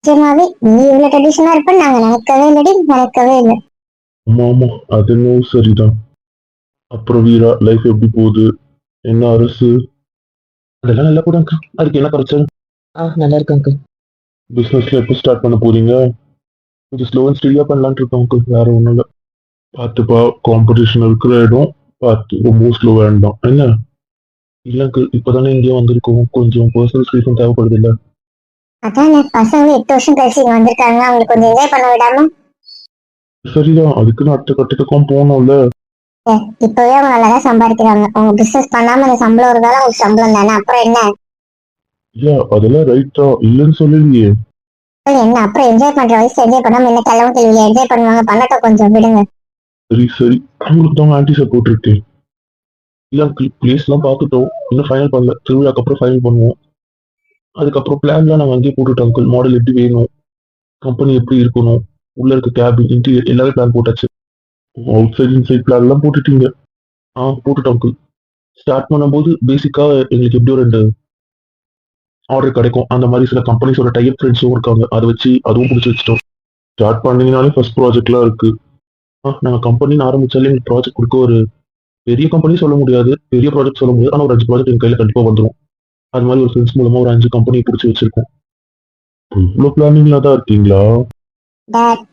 நிஜமாவே நீ இவ்வளவு ட்ரெடிஷனா இருப்பேன்னு நாங்க நினைக்கவே இல்லை. ஆமா ஆமா, அது என்னவோ சரிதான். அப்புறம் வீரா லைஃப் எப்படி போகுது? என்ன அரசு? அதெல்லாம் நல்லா கூட அங்கிள். அதுக்கு என்ன குறைச்சல்? நல்லா இருக்கு அங்கிள். பிசினஸ்ல எப்போ ஸ்டார்ட் பண்ண போறீங்க? கொஞ்சம் ஸ்லோ அண்ட் ஸ்டடியா பண்ணலான்னு இருக்கோம் அங்கிள். வேற ஒன்றும் இல்லை. பார்த்துப்பா, காம்படிஷன் இருக்கிற இடம் பார்த்து ரொம்ப ஸ்லோ வேண்டாம் என்ன? இல்ல அங்கிள், இப்பதானே இங்கே வந்திருக்கோம், கொஞ்சம் பர்சனல் ஸ்பேஸும் தேவைப்படுது இல்ல? அதானே பசங்க 8 வருஷம் கழிச்சு இங்க வந்திருக்காங்க, அவங்களுக்கு கொஞ்சம் என்ஜாய் பண்ண விடாம. சரிதான், அதுக்குன்னு அடுத்த கட்டத்துக்கும் போகணும்ல. இப்பவே அவங்க நல்லாதான் சம்பாதிக்கிறாங்க. அவங்க பிசினஸ் பண்ணாம இந்த சம்பளம் இருந்தாலும் அவங்களுக்கு சம்பளம் தானே, அப்புறம் என்ன? ஐயா அதெல்லாம் ரைட் தான், இல்லைன்னு சொல்லலையே. என்ன அப்புறம் என்ஜாய் பண்ற வயசு என்ஜாய் பண்ணாம என்ன கிளம்ப கேள்வியா? என்ஜாய் பண்ணுவாங்க, பண்ணட்டும், கொஞ்சம் விடுங்க. சரி சரி, உங்களுக்கு தான் ஆன்டி சப்போர்ட் இருக்கு. இல்ல அங்கிள், பிளேஸ் எல்லாம் பார்த்துட்டோம், இன்னும் ஃபைனல் பண்ணல. திருவிழாக்கு அப்புறம் ஃபைனல் பண்ணுவோம். அதுக்கப்புறம் பிளான்லாம் நாங்கள் அங்கேயே போட்டுட்டோம் அங்கிள். மாடல் எப்படி வேணும், கம்பெனி எப்படி இருக்கணும், உள்ள இருக்க கேபின் இன்டீரியர் எல்லாமே பிளான் போட்டாச்சு. அவுட் சைட் இன்சைட் பிளான் எல்லாம் போட்டுட்டீங்க? போட்டுட்டோம் அங்கிள். ஸ்டார்ட் பண்ணும்போது பேசிக்கா எங்களுக்கு எப்படி ஒரு 2 ஆர்டர் கிடைக்கும், அந்த மாதிரி சில கம்பெனிஸோட டைப் ஃப்ரெண்ட்ஸும் இருக்காங்க, அதை வச்சு அதுவும் பிடிச்சி வச்சுட்டோம். ஸ்டார்ட் பண்ணீங்கனாலே ஃபர்ஸ்ட் ப்ராஜெக்ட்லாம் இருக்கு. நாங்கள் கம்பெனின்னு ஆரம்பிச்சாலே எங்களுக்கு ப்ராஜெக்ட் கொடுக்க ஒரு பெரிய கம்பெனி சொல்ல முடியாது, பெரிய ப்ராஜெக்ட் சொல்ல முடியாது, ஆனால் ஒரு 5 ப்ராஜெக்ட் எங்கள் கையில் கண்டிப்பாக வந்துடும். அது மாதிரி ஒரு ஃப்ரெண்ட்ஸ் மூலமா ஒரு 5 கம்பெனி பிடிச்சி வச்சிருக்கோம். இவ்வளோ பிளானிங்ல தான் இருக்கீங்களா?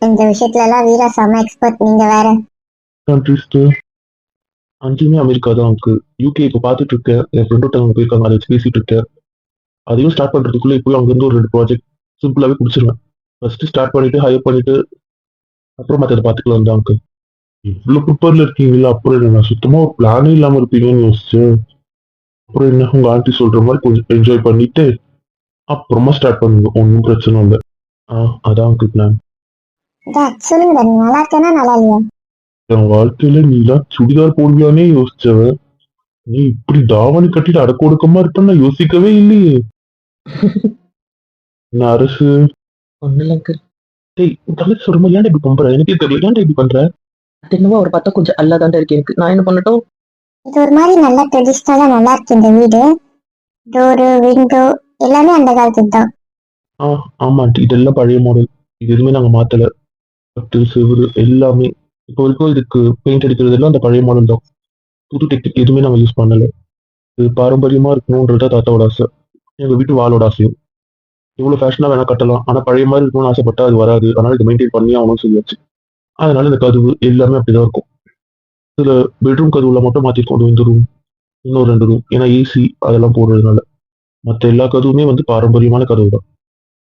இந்த விஷயத்துல எல்லாம் வீரா செம எக்ஸ்பர்ட். நீங்க வேற. கண்ட்ரிஸ் 5மே அமெரிக்கா தான் இருக்கு. யூகே இப்போ பார்த்துட்டு இருக்கேன், என் ஃப்ரெண்டோட அங்கே போயிருக்காங்க, அதை வச்சு பேசிட்டு இருக்கேன். அதையும் ஸ்டார்ட் பண்றதுக்குள்ள இப்போ அங்கேருந்து ஒரு 2 ப்ராஜெக்ட் சிம்பிளாகவே பிடிச்சிருவேன். ஃபர்ஸ்ட் ஸ்டார்ட் பண்ணிட்டு ஹையர் பண்ணிட்டு அப்புறம் மற்றதை பார்த்துக்கலாம் தான் அங்கு. இவ்வளோ ப்ரிப்பேர்ல இருக்கீங்களா? அப்புறம் என்ன, நான் சுத்தமா ஒரு பிளானே இல்லாம இருப்பீங்கன்னு யோசிச்சேன். அப்புறம் என்ன, உங்க ஆண்டி சொல்ற மாதிரி கொஞ்சம் என்ஜாய் பண்ணிட்டு அப்புறமா ஸ்டார்ட் பண்ணுங்க, ஒன்றும் பிரச்சனை இல்லை. அதான் அங்கு பிளான். சொல்லுங்க, நீ நல்லா இருக்கேனா நல்லா இல்லையா? என் வாழ்க்கையில நீலாம் சுடிதார் போடுவியானே யோசிச்சவன், நீ இப்படி தாவணி கட்டிட்டு அடக்க ஒடுக்கமா இருப்பேன்னு நான் யோசிக்கவே இல்லையே. என்ன அரசு? ஒண்ணு இல்ல அங்கிள். டேய், உன் தங்கச்சி சொல்ற மாதிரி ஏன்டா இப்படி பண்ற? எனக்கே தெரியல, ஏன்டா இப்படி பண்ற? அது என்னவோ அவர் பார்த்தா கொஞ்சம் அல்லாதாண்டா இருக்கு எனக்கு. நான் என்ன பண்ணட்டும்? இது ஒரு மாதிரி நல்லா ட்ரெடிஷ்னலா நல்லா இருக்கு இந்த வீடு. டோரு, விண்டோ எல்லாமே அந்த காலத்துக்கு தான். ஆமா ஆண்டி, இதெல்லாம் பழைய மாடல். இது எதுவுமே நாங்க மாத்தல. கட்டு செவுரு எல்லாமே இப்போ வரைக்கும் இதுக்கு பெயிண்ட் அடிக்கிறது எல்லாம் அந்த பழைய மாடல் தான். புது டெக்னிக் எதுவுமே நாங்க யூஸ் பண்ணல. இது பாரம்பரியமா இருக்கணும்ன்றதா தாத்தாவோட ஆசை, எங்க வீட்டு வாளோட ஆசையும். இவ்வளவு ஃபேஷனா வேணா கட்டலாம், ஆனா பழைய மாதிரி இருக்கணும்னு ஆசைப்பட்டா அது வராது, அதனால இதை மெயின்டைன் பண்ணி ஆகணும்னு சொல்லியாச்சு. அதனால இந்த கதவு எல்லாமே அப்படிதான் இருக்கும். இதுல பெட்ரூம் கதவுல மட்டும் மாத்திருக்கோம், இந்த ரூம் இன்னொரு 2 ரூம், ஏன்னா ஏசி அதெல்லாம் போடுறதுனால. மற்ற எல்லா கதவுமே வந்து பாரம்பரியமான கதவு தான்.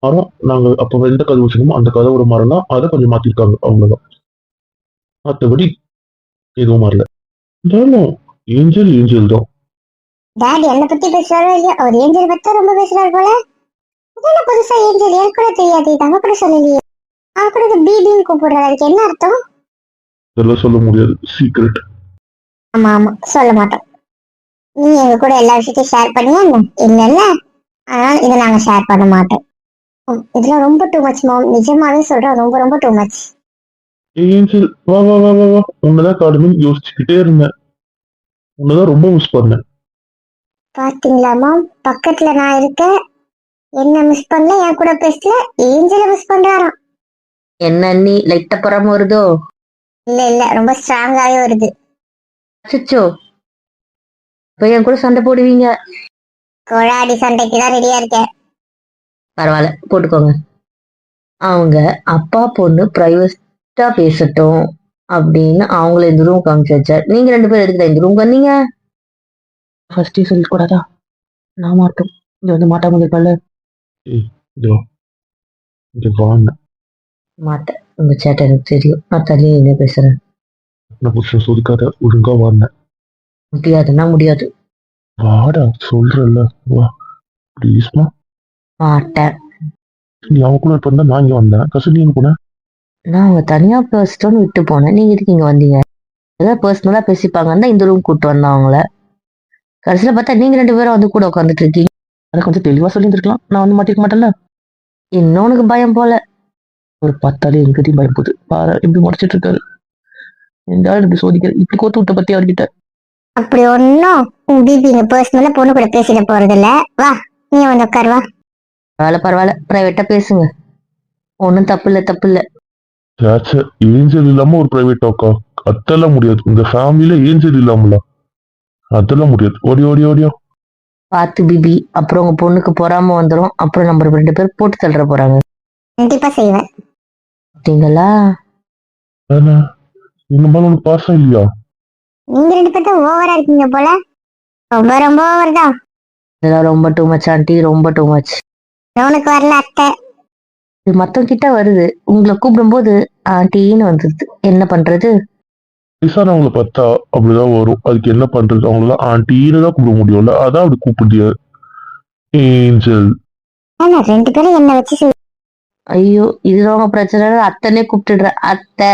மரம் நாங்க அப்போ எந்த கதவு வச்சிருக்கோமோ அந்த கதவோட மரம் தான், அதை கொஞ்சம் மாத்திருக்காங்க அவ்வளவுதான். மற்றபடி எதுவும் மாறல. இருந்தாலும் ஏஞ்சல் ஏஞ்சல் தான். டாடி என்ன பத்தி பேசுறாரோ இல்லையா, அவர் ஏஞ்சல் பத்தி ரொம்ப பேசுறாரு போல. என்ன புதுசா ஏஞ்சல்? எனக்கு கூட தெரியாது, இது அவ கூட சொல்லலையே. அவ கூட பிபின்னு கூப்பிடுறாரு, அதுக்கு என்ன அர்த்தம்? இதெல்லாம் சொல்ல முடியாது, சீக்ரெட். ஆமா ஆமா, சொல்ல மாட்டோம். நீ எங்க கூட எல்லா விஷயத்தையும் ஷேர் பண்ணியா என்ன? இல்ல, அதனால இதை நாங்க ஷேர் பண்ண மாட்டோம். இதெல்லாம் ரொம்ப டூ மச் மாம், நிஜமாவே சொல்றேன், ரொம்ப ரொம்ப டூ மச். ஏஞ்சல் வா வா வா வா வா, உன்னதான் காடுன்னு யோசிச்சுக்கிட்டே இருந்தேன், உன்னதான் ரொம்ப மிஸ் பண்ணேன். பாத்தீங்களா மாம், பக்கத்துல நான் இருக்கேன், என்ன மிஸ் பண்ணல, என் கூட பேசல, ஏஞ்சல மிஸ் பண்றாராம். என்ன நீ லைட்டா பொறாம வருதோ? இல்ல ரொம்ப ஸ்ட்ராங்காவே வருது. அச்சோ, இப்ப என் கூட சண்டை போடுவீங்க? கோழாடி சண்டைக்கு தான் ரெடியா இருக்கேன். பரவாயில்ல, போட்டுக்கோங்க. அவங்க அப்பா பொண்ணு பிரைவேட்டா பேசட்டும் அப்படின்னு அவங்கள இந்த ரூம் காமிச்சு வச்சா, நீங்க 2 பேரும் எதுக்கு இந்த ரூம் வந்தீங்க? ஃபர்ஸ்டே சொல்லக்கூடாதா? நான் மாட்டோம், இங்க வந்து மாட்டாம இருக்கல. இதோ இங்க வாங்க. மாட்டேன், உங்க சேட்டை எனக்கு தெரியும், நான் தள்ளி என்ன பேசுறேன். நான் புருஷன் சோதிக்காத, ஒழுங்கா வாங்க. முடியாதுன்னா முடியாது. வாடா சொல்றல, வா ப்ளீஸ்மா. மாட்டேன். நீ அவன் கூட இருப்பா, நான் இங்க வந்தேன். கசு நீ போன. நான் அவங்க தனியா பேசிட்டோன்னு விட்டு போனேன், நீங்க எதுக்கு இங்க வந்தீங்க? ஏதாவது பர்சனலா பேசிப்பாங்கன்னா இந்த ரூம் கூட்டு வந்தேன் அவங்கள. கடைசியில பார்த்தா நீங்க 2 பேரும் வந்து கூட உட்காந்துட்டு இருக்கீங்க. அதை கொஞ்சம் தெளிவா சொல்லியிருந்திருக்கலாம், நான் வந்து மாட்டிக்க மாட்டேன்ல. இன்னொன்னு பயம் போல. ஒரு 10 எங்கத்தையும் பயம் போகுது பாரு, எப்படி முடிச்சிட்டு இருக்காரு. இந்த ஆள் இப்படி சோதிக்காரு, இப்படி கோத்து விட்ட பத்தி அவர்கிட்ட. அப்படி ஒன்னும் பிபிங்க பர்சனலா பொண்ணு கூட பேசிட போறது இல்ல. வா, நீ வந்து உட்காரு வா. பரவாயில்ல பரவாயில்ல, பிரைவேட்டா பேசுங்க. ஒன்றும் தப்பு இல்லை தப்பு இல்லை. சேச்சே, ஏஞ்சல் இல்லாம ஒரு பிரைவேட் டாக்கா? அதெல்லாம் முடியாது. இந்த ஃபேமிலியில ஏஞ்சல் இல்லாமல அதெல்லாம் முடியாது. ஓடி ஓடி ஓடியா. பார்த்து பிபி, அப்புறம் உங்க பொண்ணுக்கு பொறாம வந்துடும். அப்புறம் நம்ம 2 பேர் போட்டு தள்ளுற போறாங்க. கண்டிப்பா செய்வேன். பார்த்தீங்களா? தானே, எங்க மேல உனக்கு பாசம் இல்லையா? நீங்க 2 பேரும் ஓவரா இருக்கீங்க போல. ரொம்ப ரொம்ப ஓவர் தான். இதெல்லாம் ரொம்ப டூ மச் ஆண்டி, ரொம்ப டூ மச். உனக்கு வரல அத்தை. இது மத்தவங்க கிட்ட வருது, உங்களை கூப்பிடும்போது ஆண்டின்னு வந்துருது. என்ன பண்றது? வயசானவங்களை பார்த்தா அப்படிதான் வரும். அதுக்கு என்ன பண்றது? அவங்களாம் ஆண்டின்னு தான் கூப்பிட முடியும்ல, அதான் அப்படி கூப்பிடுதிய. ஏஞ்சல். ஆனா 2 பேரும் என்ன வச்சு ஐயோ, இதுல உங்க பிரச்சனை இல்ல, அத்தனே கூப்பிட்டுடுற அத்தை.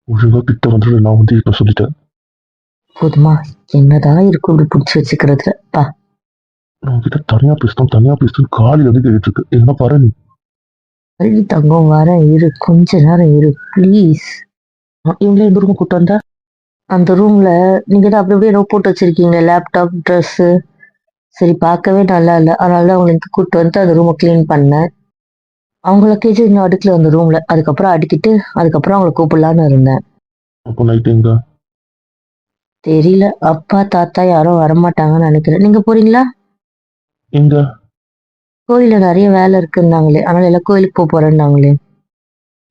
ஒழுங்கா கிட்ட வந்து நான் வந்து இப்ப சொல்லிட்டேன். போதுமா? என்னதான் இருக்கும் இப்படி பிடிச்சி வச்சுக்கிறதுல பா. நான் கிட்ட தனியா பேசணும் காலையில இருந்து கேட்டு இருக்கு. என்ன பாரு நீ. கல்வி தங்கம், வரேன் இரு, கொஞ்ச நேரம் இரு ப்ளீஸ். இவங்களே எந்த ரூம் கூட்டு வந்தா? அந்த ரூம்ல நீங்க தான் அப்படி அப்படியே போட்டு வச்சிருக்கீங்க, லேப்டாப், ட்ரெஸ். சரி, பார்க்கவே நல்லா இல்லை, அதனால அவங்களுக்கு கூட்டு வந்து அந்த ரூமை கிளீன் பண்ணேன். அவங்கள கேஜி இன்னும் அடுக்கல அந்த ரூம்ல. அதுக்கப்புறம் அடுக்கிட்டு அதுக்கப்புறம் அவங்கள கூப்பிடலான்னு இருந்தேன். அப்போ நைட் எங்க? தெரியல, அப்பா தாத்தா யாரும் வரமாட்டாங்கன்னு நினைக்கிறேன். நீங்க போறீங்களா? எங்க? கோயில்ல நிறைய வேலை இருக்குன்னாங்களே, அதனால எல்லாம் கோயிலுக்கு போறேன்னாங்களே.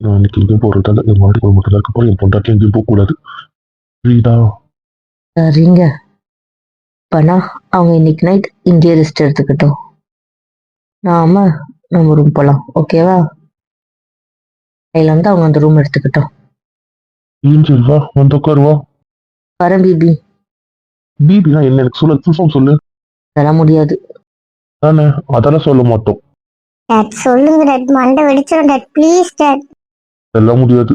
நான் இன்னைக்கு எங்கேயும் போறதால என் மாடி போய் மட்டும் தான் இருக்க போறேன். என் பொண்டாட்டி எங்கேயும் போக கூடாது. புரியுதா? சரிங்க. அப்பனா அவங்க இன்னைக்கு நைட் இங்கே ரெஸ்ட் எடுத்துக்கிட்டோம். நாம நம்ம ரூம் போலாம், ஓகேவா? கையில வந்து அவங்க அந்த ரூம் எடுத்துக்கிட்டோம். ஏஞ்சல் வா, வந்து உட்காருவா. வரேன் பிபி. பிபினா என்ன? எனக்கு சொல்லு, புதுசாக சொல்லு. அதெல்லாம் முடியாது. தானே, அதெல்லாம் சொல்ல மாட்டோம். டாட் சொல்லுங்க டாட், மண்டை வெடிச்சிடும் டாட், ப்ளீஸ் டாட். அதெல்லாம் முடியாது.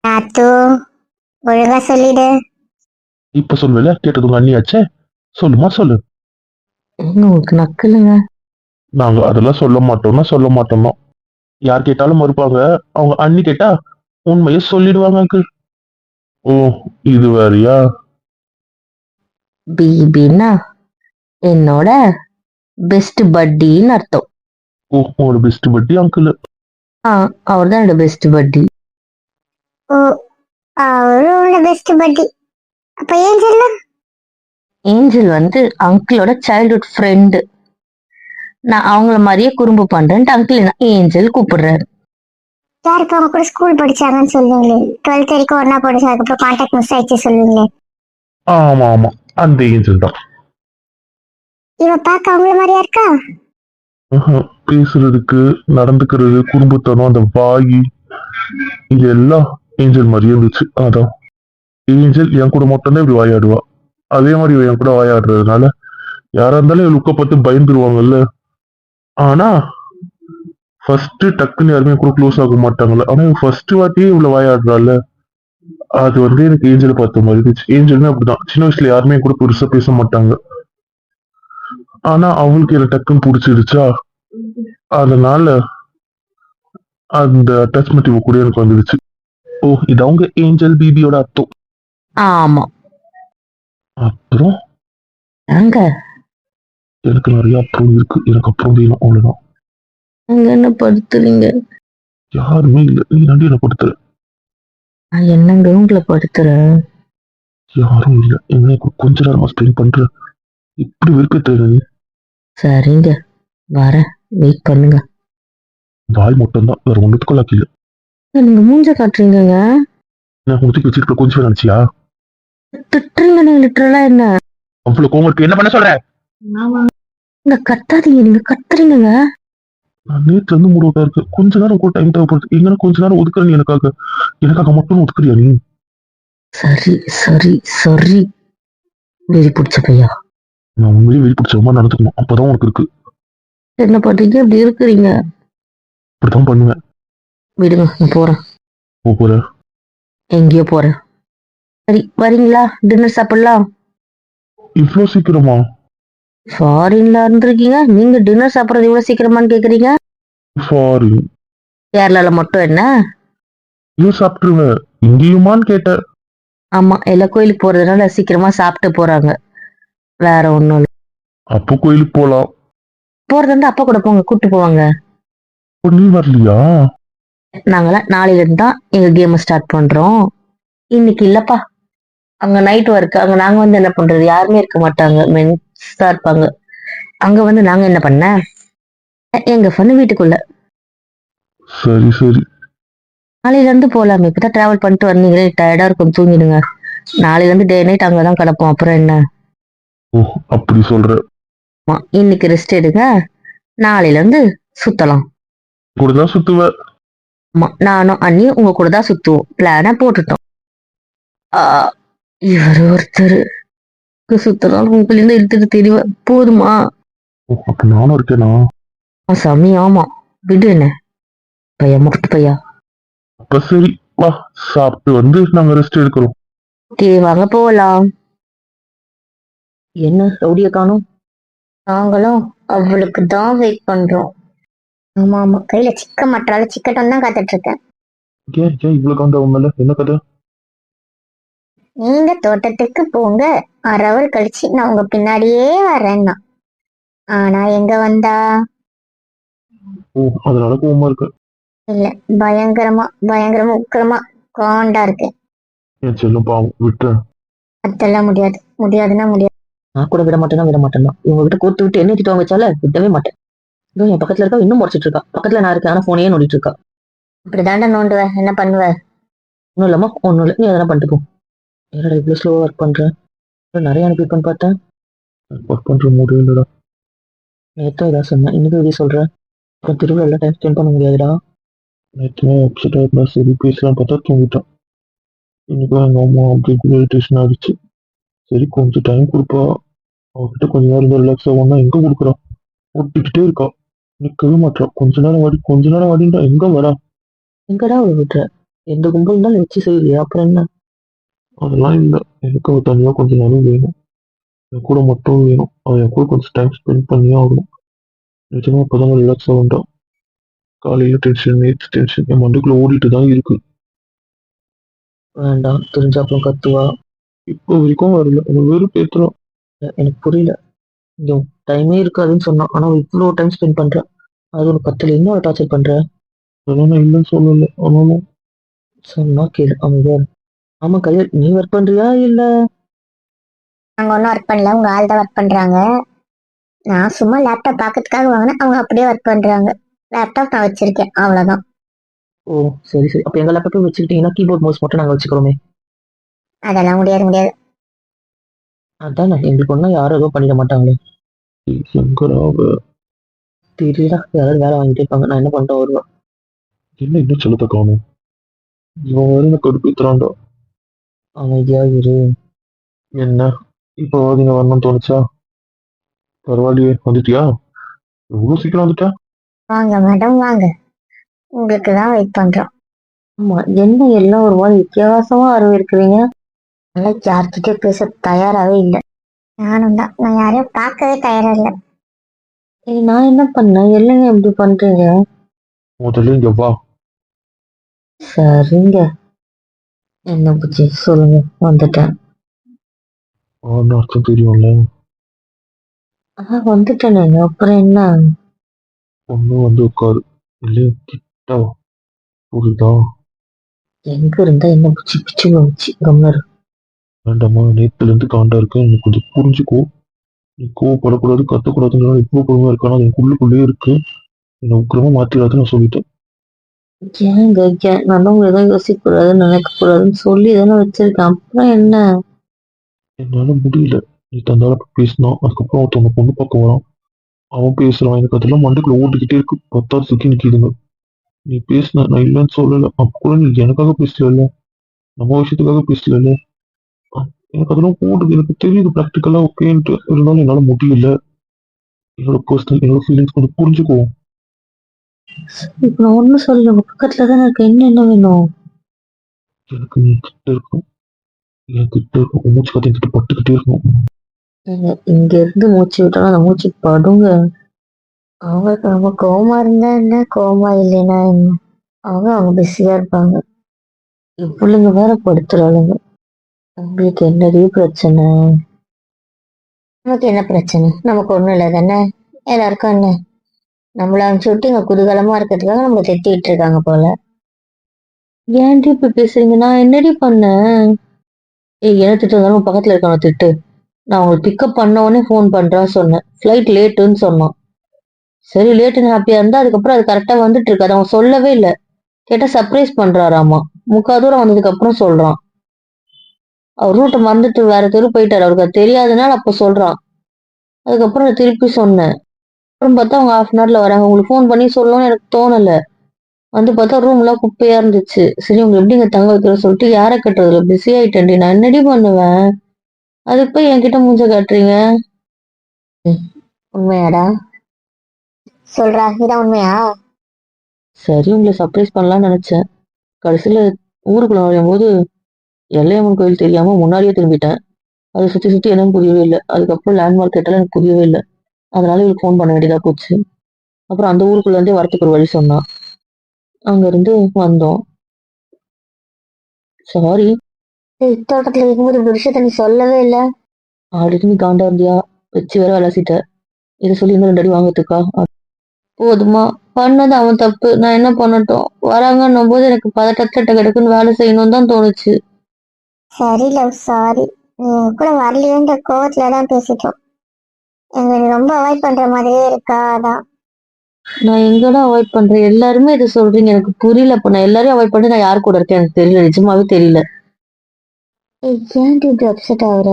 நாத்து ஒழுங்கா சொல்லிடு. இப்ப சொல்லுவேல, கேட்டது உங்க அண்ணியாச்சே. சொல்லுமா சொல்லு. எங்க உங்களுக்கு நக்கலுங்க? நாங்க அதெல்லாம் சொல்ல மாட்டோம்னா யார் கேட்டாலும் மறுப்பாங்க. அவங்க அண்ணி கேட்டா உண்மையை சொல்லிடுவாங்க அங்கிள். ஓ, இது வேறயா? பிபின்னா என்னோட பெஸ்ட் பட்டின்னு அர்த்தம். ஓ, உங்களோட பெஸ்ட் பட்டி அங்கிள். அவர் தான் என்னோட பெஸ்ட் பட்டி. ஓ, அவரோட பெஸ்ட் பட்டி. அப்ப ஏன் சொல்ல? ஏஞ்சல் வந்து அங்கிளோட சைல்ட்ஹுட் ஃப்ரெண்டு. நான் அவங்கள மாதிரியே குறும்பு பண்றேன்ட்டு அங்கிள் என்ன ஏஞ்சல் கூப்பிடுறாரு. யார் இப்ப அவங்க கூட ஸ்கூல் படிச்சாங்கன்னு சொல்லுவீங்களே, 12th வரைக்கும் ஒன்னா படிச்சு அதுக்கப்புறம் கான்டாக்ட் மிஸ் ஆயிடுச்சு சொல்லுவீங்களே. ஆமா ஆமா, அந்த ஏஞ்சல் தான். இவ பார்க்க அவங்கள மாதிரியா இருக்கா? பேசுறதுக்கு, நடந்துக்கிறது, குடும்பத்தனம், அந்த வாயி, இது எல்லாம் ஏஞ்சல் மாதிரியே இருந்துச்சு. அதான் ஏஞ்சல் என் கூட மட்டும்தான் இப்படி வாயாடுவா. அதே மாதிரி இவ என் கூட வாயாடுறதுனால யாரா இருந்தாலும் இவள் லுக்க பார்த்து பயந்துருவாங்கல்ல. ஆனா ஃபர்ஸ்ட் டக்குன்னு யாருமே கூட க்ளோஸ் ஆக மாட்டாங்கல்ல. ஆனா ஃபர்ஸ்ட் வாட்டியே இவ்வளவு வாயாடுறாள். அது வந்து எனக்கு ஏஞ்சலை பார்த்த மாதிரி இருந்துச்சு. ஏஞ்சலுமே அப்படிதான், சின்ன வயசுல யாருமே என் கூட பெருசா பேச மாட்டாங்க. ஆனா அவங்களுக்கு என்ன டக்குன்னு பிடிச்சிருச்சா, அதனால அந்த அட்டாச்மெண்ட் இவ கூட எனக்கு வந்துடுச்சு. ஓ, இது அவங்க ஏஞ்சல் பிபியோட அர்த்தம். ஆமா. அப்புறம் அங்க எனக்கு நிறைய அப்புறம் இருக்கு. எனக்கு அப்புறம் வேணும், அவ்வளவுதான். அங்க என்ன படுத்துறீங்க? யாருமே இல்லை, நீ நன்றி என்ன படுத்துற. நான் என்னங்க உங்களை படுத்துறேன்? யாரும் இல்லை, எனக்கு கொஞ்ச நேரமா ஸ்பெண்ட் பண்ற. இப்படி வெறுப்பேற்ற நீ. சரிங்க, வரேன், வெயிட் பண்ணுங்க. வாய் மட்டும்தான், வேற ஒண்ணுத்துக்குள்ள இல்லை. நீங்க மூஞ்ச காட்டுறீங்கங்க. நான் முதுக்கி வச்சிருக்க கொஞ்சம் நினைச்சியா? திட்டுறீங்க நீங்க லிட்டரலா என்ன? அவ்வளவு கோவம் இருக்கு, என்ன பண்ண சொல்ற? நீங்க கத்தாதீங்க, நீங்க கத்துறீங்க. நான் நேற்று இருந்து மூடோட்டா இருக்கு. கொஞ்ச நேரம் கூட டைம் தேவைப்படுது. எங்கன்னா கொஞ்ச நேரம் ஒதுக்குற நீ எனக்காக. எனக்காக மட்டும் ஒதுக்குறியா நீ? சரி சரி சரி, வெறி பிடிச்ச பையா. நான் உண்மையிலே வெறி பிடிச்ச மாதிரி நடந்துக்கணும், அப்பதான் உனக்கு இருக்கு. என்ன பண்றீங்க, இப்படி இருக்கிறீங்க? அப்படித்தான் பண்ணுவேன். விடுங்க, நான் போறேன். போற? எங்கேயோ போறேன். சரி, வரீங்களா? டின்னர் சாப்பிடலாம். இவ்வளவு சீக்கிரமா? ஃபாரின்ல இருந்திருக்கீங்க, நீங்க டின்னர் சாப்பிடுறது இவ்வளவு சீக்கிரமான்னு கேக்குறீங்க? சாரி. கேரளால மட்டும் என்ன? இது சாப்பிட்டுருவேன், இங்கேயுமான்னு கேட்ட. ஆமா, எல்லா கோயிலுக்கு போறதுனால சீக்கிரமா சாப்பிட்டு போறாங்க, வேற ஒண்ணும் இல்ல. அப்போ கோயிலுக்கு போலாம். போறது வந்து அப்பா கூட போங்க, கூட்டு போவாங்க. அப்போ நீ வரலையா? நாங்களாம் நாளையில இருந்து தான் எங்க கேம் ஸ்டார்ட் பண்றோம். இன்னைக்கு இல்லப்பா. அங்க நைட் ஒர்க், அங்க நாங்க வந்து என்ன பண்றது, யாருமே இருக்க மாட்டாங்க, மென்ஸ் தான் இருப்பாங்க. அங்க வந்து நாங்க என்ன பண்ண, எங்க ஃபன் வீட்டுக்குள்ள. சரி சரி. நாளையில இருந்து போலாமே, இப்பதான் டிராவல் பண்ணிட்டு வந்தீங்களே, டயர்டா இருக்கும், தூங்கிடுங்க. நாளையில இருந்து டே நைட் அங்கதான் கிடப்போம், அப்புறம் என்ன. ஓ, அப்படி சொல்ற. ஆமா, இன்னைக்கு ரெஸ்ட் எடுங்க, நாளையில இருந்து சுத்தலாம். கூடதான் சுத்துவ. ஆமா, நானும் அண்ணியும் உங்க கூட தான் சுத்துவோம், பிளான போட்டுட்டோம். ஆ, இவர் ஒருத்தர் சுத்தலாம் உங்களை இருந்து இழுத்துட்டு தெரியவ போதுமா. ஓ, அப்ப நானும் இருக்கேனா? சாமி ஆமா, விடு என்ன பையா, முட்டு பையா. அப்ப சரி, வா. சாப்பிட்டு வந்து நாங்க ரெஸ்ட் எடுக்கிறோம். ஓகே, வாங்க போலாம். என்ன ரவுடிய காணோம். நாங்களும் அவளுக்கு தான் வெயிட் பண்றோம். ஆமா ஆமா, கையில சிக்க மாட்டால சிக்கட்டம் தான் காத்துட்டு இருக்கேன். ஏன் ஏன் இவ்வளவு காண்ட உன் மேல? என்ன கதை? நீங்க தோட்டத்துக்கு போங்க, 1/2 hour கழிச்சு நான் உங்க பின்னாடியே வரேன்னா. ஆனா எங்க வந்தா? ஓ, அதனால கோவமா இருக்க. இல்ல, பயங்கரமா பயங்கரமா உக்கிரமா காண்டா இருக்கு. என் செல்லும் பாவம், விட்டுறேன். அதெல்லாம் முடியாது, முடியாதுன்னா முடியாது. நான் கூட விட மாட்டேன்னா விட மாட்டேன்னா, இவங்க கிட்ட கோர்த்து விட்டு என்ன திட்டு வச்சால விடவே மாட்டேன். இதோ என் பக்கத்துல இருக்கா, இன்னும் முடிச்சிட்டு இருக்கா. பக்கத்துல நான் இருக்கேன், ஆனா போனே நோண்டிட்டு இருக்கா. இப்படிதாண்டா நோண்டுவ, என்ன பண்ணுவ? ஒன்னும் இல்லாம ஒன்னும் இல்லை, நீ எதனா பண்ணிட்டு போ. என்னடா இவ்வளவு ஸ்லோவா ஒர்க் பண்றேன், நிறைய அனுப்பிருப்பேன்னு பார்த்தேன். ஒர்க் பண்ற மூடே இல்லடா. நேற்றும் இதான் சொன்னேன், இன்னைக்கு இதே சொல்றேன். அப்புறம் திருவிழா டைம் ஸ்பெண்ட் பண்ண முடியாதுடா. நேற்று அப்செட் ஆயிருந்தா சரி பேசலாம் பார்த்தா தூங்கிட்டான். இன்னைக்கும் எங்க அம்மா அப்படி இரிட்டேஷன் ஆயிடுச்சு. சரி கொஞ்சம் டைம் கொடுப்பா, அவகிட்ட கொஞ்ச நேரம் இருந்து ரிலாக்ஸ் ஆகும்னா எங்க கொடுக்குறா? ஒட்டிக்கிட்டே இருக்கா, நிக்கவே மாட்டா. கொஞ்ச நேரம் வாடின்றா, எங்க வரா? எங்கடா அவளை விட்டுற, எந்த கும்பல் இருந்தாலும் வச்சு செய்யலையா, அப்புறம் என்ன. அதெல்லாம் இல்லை. எனக்கு அவ தனியா கொஞ்ச நேரம் வேணும். என் கூட மட்டும் வேணும். அவன் என் கூட கொஞ்சம் டைம் ஸ்பெண்ட் பண்ணியே ஆகணும். நிஜமா அப்பதான் ரிலாக்ஸ் ஆகும்டா. காலையில டென்ஷன், நேற்று டென்ஷன் என் மண்டைக்குள்ள ஓடிட்டு தான் இருக்கு. வேண்டாம், தெரிஞ்சா அப்புறம் கத்துவா. இப்போ வரைக்கும் வரல, அவன் வெறும் பேத்துறான். எனக்கு புரியல. இங்க டைமே இருக்காதுன்னு சொன்னான், ஆனா இவ்வளவு டைம் ஸ்பெண்ட் பண்ற. அது ஒரு பத்துல இன்னும் டார்ச்சர் பண்ற. அதெல்லாம் நான் இல்லைன்னு சொல்லல, ஆனாலும் சொன்னா கேளு, அமைதியா இரு. ஆமா கல்யாண், நீ ஒர்க் பண்றியா இல்ல. நாங்க ஒன்றும் ஒர்க் பண்ணல, உங்க ஆள் தான் ஒர்க் பண்றாங்க. நான் சும்மா லேப்டாப் பார்க்கறதுக்காக வாங்கினேன், அவங்க அப்படியே ஒர்க் பண்றாங்க. லேப்டாப் நான் வச்சிருக்கேன், அவ்வளவுதான். ஓ சரி சரி, அப்ப எங்க லேப்டாப் வச்சுக்கிட்டீங்கன்னா கீபோர்ட் மவுஸ் மட்டும் நாங்க வச்சுக்கிறோமே. அதெல்லாம் முடியாது முடியாது. அதான் எங்களுக்கு ஒன்றும் யாரும் எதுவும் பண்ணிட மாட்டாங்களே. எங்கடா அவ? தெரியல, யாராவது வேலை வாங்கிட்டே இருப்பாங்க, நான் என்ன பண்ணிட்டு வருவேன். என்ன இன்னும் செல்லத்தை காணும்? இவன் வேற எனக்கு கடுப்பேத்துறான்டா. அமைதியா இரு. என்ன இப்போ நீங்க வரணும்னு தோணுச்சா? பரவாயில்லையே, வந்துட்டியா? எவ்வளவு சீக்கிரம் வந்துட்டா? வாங்க மேடம் வாங்க, உங்களுக்கு தான் வெயிட் பண்றோம். ஆமா, என்ன எல்லாம் ஒரு மாதிரி வித்தியாசமா இருக்கிறீங்க. நல்லா யார்கிட்ட பேச தயாராகவே இல்லை. நானும் தான், நான் யாரையும் பார்க்கவே தயாரா இல்லை. ஏய், நான் என்ன பண்ணேன், இல்லைங்க இப்படி பண்றீங்க. முதல்ல இங்க வா. சரிங்க, என்ன புச்சி சொல்லுங்க, வந்துட்டேன். ஆன்னு அர்த்தம் தெரியும்ல. வந்துட்டேனுங்க, அப்புறம் என்ன. ஒன்னும் வந்து உட்காரு. இல்லையே கிட்ட வா. புரியுதா? எங்க இருந்தா என்ன பிச்சு பிச்சு வச்சு கம்னர். வேண்டாமா, நேத்துல இருந்து காண்டா இருக்கு, எனக்கு கொஞ்சம் புரிஞ்சுக்கோ. நீ கோவப்படக்கூடாது, கத்தக்கூடாதுன்னு இப்போ பொறுமையா இருக்கானா, அது எனக்குள்ளுக்குள்ளே இருக்கு. என்னை உக்கிரமா மாத்திராதுன்னு நான் சொல்லிட்டேன். ஏங்க நல்லவங்க எதுவும் யோசிக்க கூடாதுன்னு நினைக்க கூடாதுன்னு சொல்லி தானே வச்சிருக்கேன், அப்புறம் என்ன. என்னால முடியல. நீ தந்தால பேசினா, அதுக்கப்புறம் ஒருத்தவங்க பொண்ணு பார்க்க வரான். அவன் பேசுறான், எனக்கு அதெல்லாம் மண்டைக்குள்ள ஓடிக்கிட்டே இருக்கு. 10 சுத்தி நிக்குதுங்க. நீ பேசின, நான் இல்லைன்னு சொல்லல. அப்ப கூட நீ எனக்காக பேசல, நம்ம விஷயத்துக்காக பேசல. எனக்கு அதெல்லாம் போடுது, எனக்கு தெரியுது ப்ராக்டிக்கலா ஓகேன்ட்டு. இருந்தாலும் என்னால முடியல. என்னோட பர்சனல், என்னோட ஃபீலிங்ஸ் கொஞ்சம் புரிஞ்சுக்கோ. இப்ப நான் ஒண்ணும் சொல்லல, உங்க பக்கத்துல தானே இருக்கேன், என்ன வேணும். எனக்கு நீ கிட்ட இருக்கும், என் கிட்ட இருக்கும், உன் மூச்சு காத்து என்கிட்ட பட்டுக்கிட்டே இருக்கும். ஏங்க, இங்க இருந்து மூச்சு விட்டாலும் அந்த மூச்சு படுங்க. அவங்களுக்கு நம்ம கோவமா இருந்தா என்ன, கோவமா இல்லைன்னா என்ன, அவங்க பிஸியா இருப்பாங்க. இவ்வளவுங்க வேற படுத்துறாளுங்க. உங்களுக்கு என்னடி பிரச்சனை. நமக்கு என்ன பிரச்சனை, நமக்கு ஒண்ணும் இல்லை தானே. எல்லாருக்கும் என்ன, நம்மள அனுப்பிச்சு விட்டு இங்க குதூகலமா இருக்கிறதுக்காக நம்ம திட்டிட்டு இருக்காங்க போல. ஏன்டி இப்படி பேசுறீங்க? நான் என்னடி பண்ணேன்? ஏய், என்ன திட்டு இருந்தாலும் பக்கத்துல இருக்கவன திட்டு. நான் உங்களுக்கு பிக்கப் பண்ண உடனே ஃபோன் பண்றா சொன்னேன். ஃப்ளைட் லேட்டுன்னு சொன்னான். சரி, லேட்டுன்னு ஹாப்பியா இருந்தா அதுக்கப்புறம் அது கரெக்டா வந்துட்டு இருக்கு. அது அவன் சொல்லவே இல்ல. கேட்டா சர்ப்ரைஸ் பண்றாராமா. முக்கா தூரம் வந்ததுக்கு அப்புறம் சொல்றான். அவர் ரூட்ட மறந்துட்டு வேற தெரு போயிட்டாரு. அவருக்கு அது தெரியாதனால அப்ப சொல்றான். அதுக்கப்புறம் நான் திருப்பி சொன்னேன். அப்புறம் பார்த்தா அவங்க ஹாஃப் அன் ஹவர்ல வராங்க. உங்களுக்கு ஃபோன் பண்ணி சொல்லணும்னு எனக்கு தோணல. வந்து பார்த்தா ரூம்லாம் குப்பையா இருந்துச்சு. சரி, உங்களை எப்படிங்க தங்க வைக்கிறோம் சொல்லிட்டு யார கட்டுறதுல பிஸி ஆயிட்டேன்டி. நான் என்னடி பண்ணுவேன்? அதுக்கு போய் என்கிட்ட மூஞ்ச காட்டுறீங்க. உண்மையாடா? சொல்றா, இதான் உண்மையா? சரி, உங்களை சர்ப்ரைஸ் பண்ணலாம்னு நினைச்சேன். கடைசியில ஊருக்குள்ள நுழையும்போது எல்லையம்மன் கோயில் தெரியாம முன்னாடியே திரும்பிட்டேன். அதை சுத்தி சுத்தி என்னன்னு புரியவே இல்லை. அதுக்கப்புறம் லேண்ட்மார்க் கேட்டாலும் எனக்கு புரியவே இல்லை. அதனால இவளுக்கு ஃபோன் பண்ண வேண்டியதா போச்சு. அப்புறம் அந்த ஊருக்குள்ள இருந்தே வரத்துக்கு ஒரு வழி சொன்னான். அங்க இருந்து வந்தோம். சாரி. தோட்டத்துல இருக்கும்போது இந்த விஷயத்த நீ சொல்லவே இல்ல. ஆல்ரெடி நீ காண்டா இருந்தியா? வச்சு வேற அலசிட்ட. இதை சொல்லி இன்னும் 2 அடி வாங்கறதுக்கா? போதுமா? பண்ணது அவன் தப்பு. நான் என்ன பண்ணட்டும்? வராங்கன்னும் போது எனக்கு பதட்டத்த கிடக்குன்னு வேலை செய்யணும்னு தான் தோணுச்சு. சரி லவ், சாரி. நீ என் கூட வரலையேன்ற கோவத்துல தான் பேசிட்டோம். எங்களை நீ ரொம்ப அவாய்ட் பண்ற மாதிரியே இருக்கா, அதான். நான் எங்கடா அவாய்ட் பண்றேன்? எல்லாருமே இதை சொல்றீங்க, எனக்கு புரியல. அப்ப நான் எல்லாரையும் அவாய்ட் பண்ணி நான் யார் கூட இருக்கேன் எனக்கு தெரியல. நிஜமாவே தெரியல. ஏய், ஏன்டி இப்படி அப்செட் ஆகுற?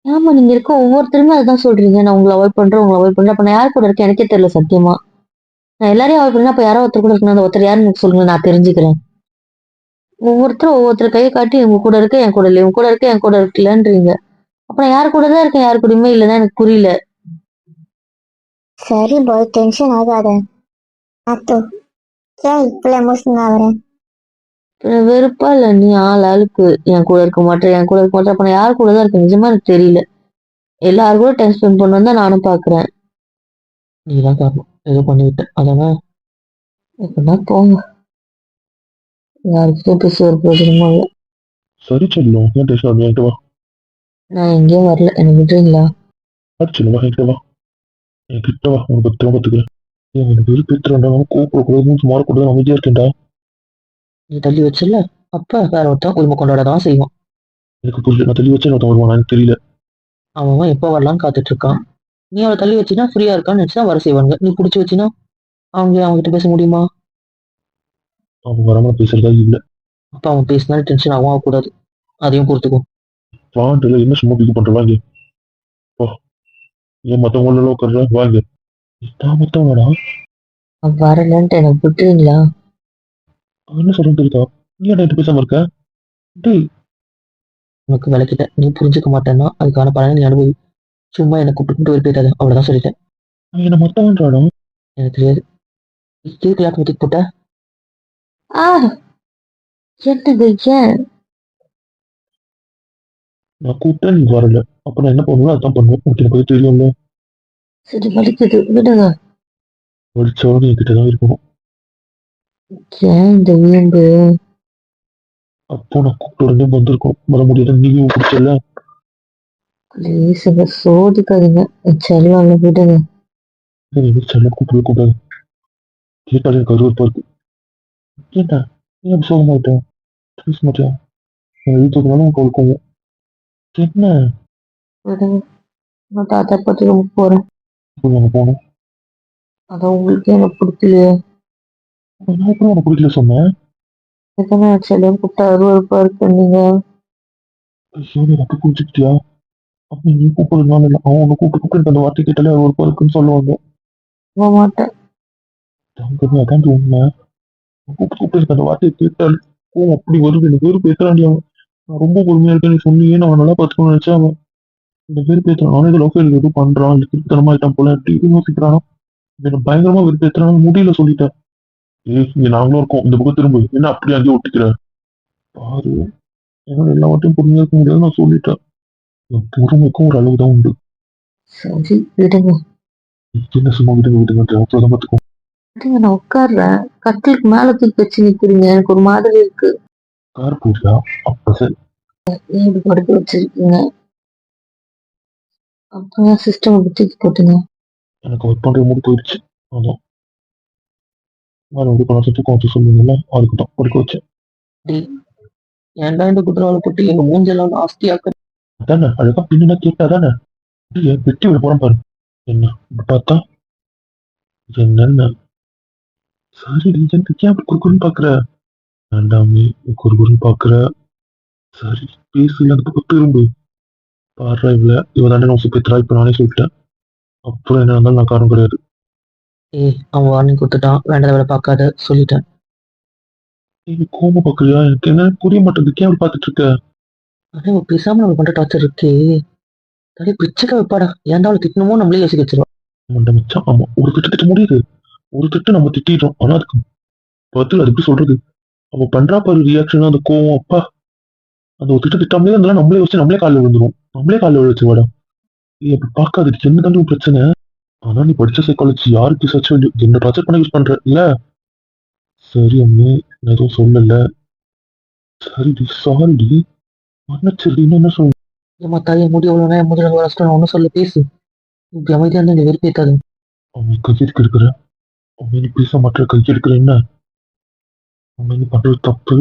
ஆமா, நீங்க இருக்க ஒவ்வொருத்தருமே அதான் சொல்றீங்க. நான் உங்களை அவாய்ட் பண்றேன், உங்களை அவாய்ட் பண்றேன். அப்ப நான் யார் கூட இருக்கேன் எனக்கே தெரியல சத்தியமா. நான் எல்லாரையும் அவாய்ட் பண்ணா அப்ப யாரோ ஒருத்தர் கூட இருக்கணும். அந்த ஒருத்தர் யாருன்னு எனக்கு சொல்லுங்க, நான் தெரிஞ்சுக்கிறேன். ஒவ்வொருத்தரும் ஒவ்வொருத்தர் கையை காட்டி உங்க கூட இருக்க, என் கூட இல்லை, உங்க கூட இருக்க, என் கூட இருக்கலன்றீங்க. அப்ப நான் யார் கூட தான் இருக்கேன், யாரு கூடயுமே இல்லைன்னா எனக்கு புரியல. சரி பாய், டென்ஷன் ஆகாத. அத்து, ஏன் இப்படி எமோஷனல் ஆகுற? அப்புறம் வெறுப்பா இல்ல, நீ ஆள் ஆளுக்கு என் கூட இருக்க மாட்டேன், என் கூட இருக்க மாட்டேன். அப்ப நான் யார் கூட தான் இருக்கேன் நிஜமா எனக்கு தெரியல. எல்லாரும் கூட டைம் ஸ்பெண்ட் பண்ணணும் தான் நானும் பாக்குறேன். நீதான் காரணம், ஏதோ பண்ணிவிட்டேன் அதெல்லாம். எப்படின்னா போங்க. யாருக்கிட்டையும் பேசி ஒரு பிரயோஜனமும் இல்லை. சரி செல்லும், ஏன் டென்ஷன் ஆகுது? என்கிட்ட வா. நான் எங்கேயும் வரல, எனக்கு விட்டுறீங்களா? சரி செல்லும், வா என்கிட்ட வா. என்கிட்ட வா, உனக்கு பத்திரமா பார்த்துக்கிறேன். ஏன் எனக்கு வெறுப்பேற்றுறா? கூப்பிடக்கூடாது, மாறக்கூடாது, அமைதியா இருக்கேன்டா. நீ தள்ளி வச்சல, அப்ப வேற ஒருத்தன் உரிமை கொண்டாட தான் செய்வான். எனக்கு புரியல, நான் தள்ளி வச்சேன் ஒருத்தன் வருவான், எனக்கு தெரியல. அவன் எப்ப வரலான்னு காத்துட்டு இருக்கான். நீ அவளை தள்ளி வச்சினா ஃப்ரீயா இருக்கான்னு நினைச்சுதான் வர செய்வாங்க. நீ பிடிச்சி வச்சினா அவங்க கிட்ட பேச முடியுமா? அவன் வராம பேசுறதா இல்ல. அப்ப அவன் பேசினாலும் டென்ஷன் ஆகும் ஆகக்கூடாது. அதையும் பொறுத்துக்கும். வாண்டல என்ன சும்மா பிக்கு பண்ற? வாங்க. வா. ஏன் மத்தவங்கள உட்கார்ற? வாங்க. நான் மத்தவங்கடா. அவன் வரலன்ட்டு எனக்கு விட்டுறீங்களா? அவன் என்ன சொல்றேன்னு தெரியுதா? நீ ஏன்டா என்கிட்ட பேசாம இருக்க? டேய், உனக்கு விளக்கிட்ட, நீ புரிஞ்சுக்க மாட்டேன்னா அதுக்கான பலனை நீ அனுபவி. சும்மா என்னை கூப்பிட்டு போயிட்டாது, அவ்வளவுதான் சொல்லிட்டேன். அவன் என்ன மத்தவன்றாடா. எனக்கு தெரியாது. கேட்கலாட்டு ஊத்தி போட்ட. ஆ, என்னது? ஏன்? நான் கூப்பிட்டேன், நீ வரல. அப்ப நான் என்ன பண்ணுவேன் அதான் பண்ணுவேன். உனக்கு எனக்கு தெரியும்ல. சரி, வலிக்குது, விடுங்க. வலிச்சாலும் என்கிட்ட தான் இருக்கணும். ஏன் இந்த வீம்பு? அப்போ நான் கூப்பிட்ட உடனே வந்திருக்கணும். வர முடியாத நீயும் பிடிச்சல. ப்ளீஸ் இங்க சோதிக்காதீங்க. செல்வாங்க, விடுங்க. நீ செல்ல கூப்பிடவே கூடாது. கேட்டாலே எனக்கு அருவருப்பா இருக்கு. ஏன்டா நீ அப்படி சொல்ல மாட்டேன்? பேச மாட்டேன். நான் எழுத்துனாலும் உனக்கு அவளுக்கும் என்ன? விடுங்க. நான் தாத்தா பாட்டி ரொம்ப போறேன். நாங்க போனோம். அதான் உங்களுக்கு எனக்கு பிடிக்கலையே. நான் எப்படி உனக்கு பிடிக்கல சொன்னேன்? எத்தனை செல்வம் கூப்பிட்டா அருவருப்பா இருக்கு நீங்க. ஐயோ, நீ எனக்கு புரிஞ்சுக்கிட்டியா? அப்ப நீ கூப்பிடுறதுனால இல்லை, அவன் உன்னை கூப்பிட்டு எனக்கு அந்த வார்த்தை கேட்டாலே அருவருப்பா இருக்குன்னு சொல்லுவாங்க. போக மாட்டேன். தங்கமே, அதான் உண்மை. கூப்பிட்டு எனக்கு அந்த வார்த்தையை கேட்டால் கோவம் அப்படி வருது. எனக்கு வெறுப்பு ஏத்துறாண்டி அவன். நான் ரொம்ப பொறுமையா இருக்கேன், நீ சொன்னியே நான் நல்லா பார்த்துக்கணும்னு நினைச்சேன். அவன் இந்த வெறுப்பு ஏத்துறான். அவனே லவ் ஃபெயில் எதுவும் பண்றான், இல்லை திருத்தனமா ஆயிட்டான் போல எப்படி யோசிக்கிறானோ. என்ன பயங்கரமா வெறுப்பு ஏத்துறான். முடியல சொல்லிட்டேன். ஏய், இங்க நாங்களும் இருக்கோம், இந்த பக்கம் திரும்ப. என்ன அப்படி அங்கேயே ஒட்டிக்கிற? பாரு, என்னால எல்லா வாட்டையும் பொறுமையா இருக்க முடியாது, நான் சொல்லிட்டேன். என் பொறுமைக்கும் ஒரு அளவு தான் உண்டு. சரி, விடுங்க. என்ன சும்மா விடுங்க விடுங்க அப்புறம் பார்த்துக்கோ. விடுங்க, நான் உட்கார்றேன். கட்டிலுக்கு மேல தூக்கி வச்சு நிக்கிறீங்க, எனக்கு ஒரு மாதிரி இருக்கு. கார் போறியா? அப்ப சரி. ஏன் இப்படி படுக்க வச்சிருக்கீங்க? அப்புறம் சிஸ்டம் தூக்கி போட்டுங்க. எனக்கு ஒர்க் பண்ற மூடு போயிடுச்சு. அதான் நான் வந்து பணத்தை தூக்கம் வச்சு சொல்லுவீங்கல்ல, அதுக்கு தான் படுக்க வச்சேன். டேய், ஏன்டா இந்த குதிரவாளை போட்டு எங்க மூஞ்செல்லாம் ஆஸ்தியாக்க? அதானே அழகா பின்னா கேட்டாதானே வெட்டி விட போறேன் பாரு. என்ன இப்ப பார்த்தா என்னென்ன சரி எனக்கு ஏன் அப்படி குறுக்குன்னு பாக்குற? வேண்டாமே குறுகுறுன்னு பாக்குற. சரி பேசு அந்த பக்கம் திரும்பு. பாடுறா இவ தானே நான் சுப்பித்ரா இப்ப நானே சொல்லிட்டேன். அப்புறம் என்ன இருந்தாலும் நான் காரணம் கிடையாது. ஏய், அவன் வார்னிங் கொடுத்துட்டான், வேண்டாத வேலை பார்க்காத சொல்லிட்டேன். நீ கோபம் பாக்குறியா? எனக்கு என்ன புரிய மாட்டேங்குது. ஏன் அப்படி பார்த்துட்டு இருக்க? ஆனா அவன் பேசாம நம்ம பண்ற டார்ச்சர் இருக்கே, தடை பிச்சுக்க வைப்பாடா. ஏன்டா அவளை திட்டணுமோ நம்மளே யோசிக்க வச்சிருவா. மண்ட மச்சான் ஆமா ஒரு திட்ட முடியுது. ஒரு திட்டு நம்ம திட்டிடுறோம். ஆனா அதுக்கு பதில் அது எப்படி சொல்றது? அவ பண்றா பாரு ரியாக்ஷன் அந்த கோவம் அப்பா. அந்த ஒரு திட்டாமலே இருந்தாலும் நம்மளே வச்சு நம்மளே காலில் விழுந்துரும். நம்மளே காலில் விழுச்சு வாடா. நீ அப்படி பார்க்காது என்ன தாண்டி உன் பிரச்சனை? ஆனா நீ படிச்ச சைக்காலஜி யாருக்கு சர்ச் வேண்டிய என்ன டார்ச்சர் பண்ண யூஸ் பண்ற இல்ல? சரி அம்மி நான் எதுவும் சொல்லல. சரிடி சாரிடி மன்னிச்சிருடின்னு என்ன சொல்ல? ஏமா தாயை முடி எவ்வளோ முதல்ல கஷ்டம் ஒன்றும் சொல்ல பேசு. இப்படி அமைதியா இருந்தா இந்த வெறுப்பேத்தாது. அம்மி கையெடுக்க இருக்கிற அம்மி நீ பேச மாட்ட கையெடுக்கிற என்ன? அம்மி நீ பண்றது தப்பு.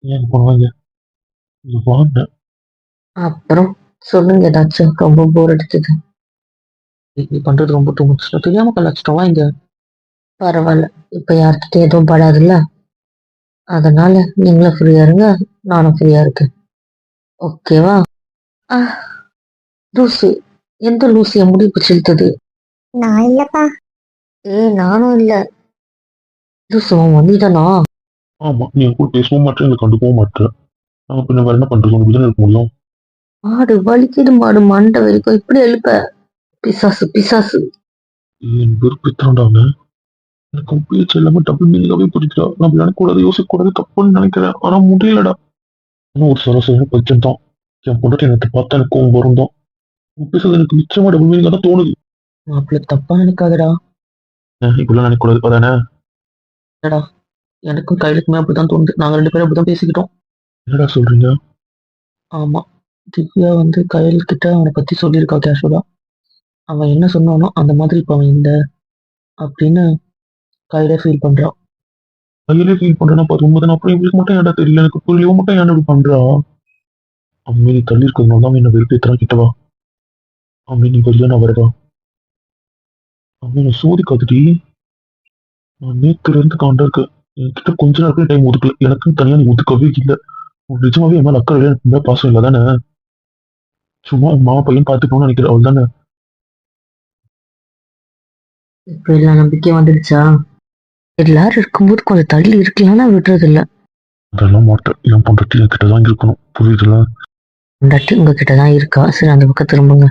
ஏன் பண்ணுவாங்க இது வாங்க. அப்புறம் சொல்லுங்க ஏதாச்சும், ரொம்ப போர் அடிச்சது. நீ பண்றது ரொம்ப டூ மச். தெரியாம கலாச்சிட்டோம் இங்க. பரவாயில்ல, இப்ப யார்கிட்ட எதுவும் படாதுல்ல, அதனால நீங்களும் ஃப்ரீயா இருங்க, நானும் ஃப்ரீயா இருக்கேன். ஓகேவா? ஆ, லூசு. எந்த லூசு என் முடி பிடிச்சி இழுத்தது? நான் இல்லப்பா. நானும் இல்ல. லூசு உன் வந்திதானா? ஆமா நீ என் கூட பேசவும் மாட்டேன் இல்லை கண்டுக்கவும் மாட்டேன். நான் பின்ன வேற என்ன பண்றது? உனக்கு தானே இருக்க முடியும். மாடு வலிக்குது, மாடு மண்டை வலிக்கும் இப்படி எழுப்ப. பிசாசு பிசாசு. என் வெறுப்பித்தாண்டாம எனக்கு உன் பேச்சு எல்லாமே டபுள் மீனிங்காவே புரியுதுடா. நான் நினைக்கூடாது யோசிக்க கூடாது தப்புன்னு நினைக்கிறேன். ஆனா முடியலடா. ஆனா ஒரு சராசரி பட்சம் தான். என் பொண்டாட்டி எனக்கு பார்த்தா எனக்கு கோவம் வரும் தான். உன் பேசுறது எனக்கு நிச்சயமா டபுள் மீனிங்கா தான் தோணுது. மாப்பிள்ள தப்பா நினைக்காதடா. இப்படிலாம் நினைக்கூடாது அதானே? என்னடா, எனக்கும் கையிலுக்குமே அப்படிதான் தோணுது. நாங்க ரெண்டு பேரும் அப்படிதான் பேசிக்கிட்டோம். என்னடா சொல்றீங்க? ஆமா, திவ்யா வந்து கையல் கிட்ட அவனை பத்தி சொல்லியிருக்கா கேஷுவலா. அவன் என்ன சொன்னானோ அந்த மாதிரி இப்ப அவன் இல்லை அப்படின்னு கையில ஃபீல் பண்றான். கையிலே ஃபீல் பண்றேன்னா பார்த்து உண்மைதானே. அப்புறம் இவளுக்கு மட்டும் ஏன்டா தெரியல? எனக்கு புரியல மட்டும் ஏன் இப்படி பண்றா? அம்மி நீ தள்ளி இருக்கிறதுனால தான் என்ன வெறுப்பேத்துறான் கிட்டவா. அம்மி நீ வரியா நான் வரவா? அம்மி நான் சோதி காத்துட்டி. நான் நேத்துல இருந்து காண்டா இருக்க. என்கிட்ட கொஞ்ச நேரம் டைம் ஒதுக்கல. எனக்குன்னு தனியா நீ ஒதுக்கவே இல்லை. உன் நிஜமாவே என் மேல அக்கறை இல்லை, எனக்கு மேல பாசம் இல்லை தானே? சும்மா உன் மாமா பையன் பார்த்துக்கணும்னு நினைக்கிறேன் அவள் தானே? இப்ப எல்லாம் நம்பிக்கை வந்துடுச்சா? எல்லாரும் இருக்கும்போது கொஞ்சம் தள்ளி இருக்கலாம்னா விடுறது இல்ல. அதெல்லாம் மாட்டேன். என் பொண்டாட்டி என்கிட்ட தான் இருக்கணும். புரியுதுல? பொண்டாட்டி உங்ககிட்ட தான் இருக்கா. சரி, அந்த பக்கம் திரும்புங்க.